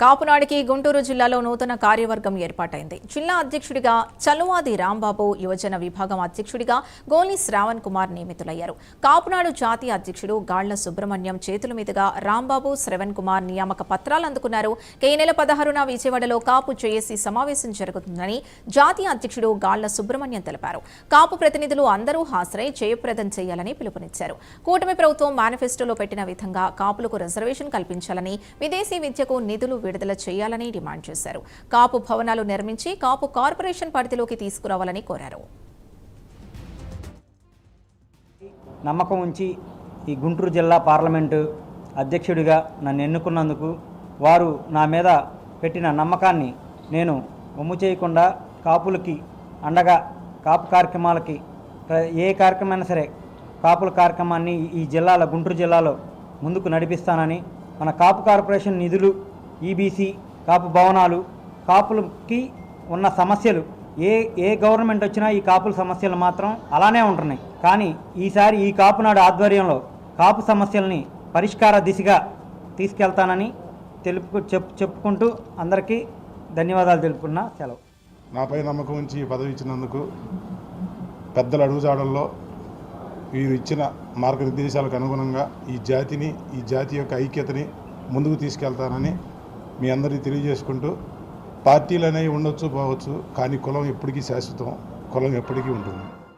కాపునాడికి గుంటూరు జిల్లాలో నూతన కార్యవర్గం ఏర్పాటైంది. జిల్లా అధ్యక్షుడిగా చలువాది రాంబాబు, యువజన విభాగం అధ్యక్షుడిగా గోలి శ్రావణ్ కుమార్ నియమితులయ్యారు. కాపునాడు జాతీయ అధ్యక్షుడు గాళ్ల సుబ్రహ్మణ్యం చేతుల మీదుగా రాంబాబు, శ్రవణ్ కుమార్ నియామక పత్రాలు అందుకున్నారు. ఈ నెల 16న విజయవాడలో కాపు జేఏసీ సమావేశం జరుగుతుందని జాతీయ అధ్యక్షుడు గాళ్ల సుబ్రహ్మణ్యం తెలిపారు. కాపు ప్రతినిధులు అందరూ హాజరై జయప్రదం చేయాలని పిలుపునిచ్చారు. కూటమి ప్రభుత్వం మేనిఫెస్టోలో పెట్టిన విధంగా కాపులకు రిజర్వేషన్ కల్పించాలని, విదేశీ విద్యకు నిధులు విడుదల చేయాలని డిమాండ్ చేశారు. కాపు భవనాలు నిర్మించి కాపు కార్పొరేషన్ పరిధిలోకి తీసుకురావాలని కోరారు. నమ్మకం ఉంచి ఈ గుంటూరు జిల్లా పార్లమెంటు అధ్యక్షుడిగా నన్ను ఎన్నుకున్నందుకు, వారు నా మీద పెట్టిన నమ్మకాన్ని నేను వమ్ము చేయకుండా కాపులకి అండగా, కాపు కార్యక్రమాలకి ఏ కార్యక్రమమైనా సరే కాపుల కార్యక్రమాన్ని ఈ జిల్లాలో, గుంటూరు జిల్లాలో ముందుకు నడిపిస్తానని, మన కాపు కార్పొరేషన్ నిధులు, ఈబీసీ, కాపు భవనాలు, కాపులకి ఉన్న సమస్యలు ఏ గవర్నమెంట్ వచ్చినా ఈ కాపుల సమస్యలు మాత్రం అలానే ఉంటున్నాయి. కానీ ఈసారి ఈ కాపునాడు ఆధ్వర్యంలో కాపు సమస్యల్ని పరిష్కార దిశగా తీసుకెళ్తానని చెప్పుకుంటూ అందరికీ ధన్యవాదాలు తెలుపుకున్నా. సెలవు. నాపై నమ్మకం ఉంచి పదవి ఇచ్చినందుకు, పెద్దల అడుగుజాడల్లో వీరు ఇచ్చిన మార్గనిర్దేశాలకు అనుగుణంగా ఈ జాతి యొక్క ఐక్యతని ముందుకు తీసుకెళ్తానని మీ అందరికీ తెలియజేసుకుంటూ, పార్టీలు అనేవి ఉండొచ్చు, పోవచ్చు, కానీ కులం ఎప్పటికీ శాశ్వతం, కులం ఎప్పటికీ ఉంటుంది.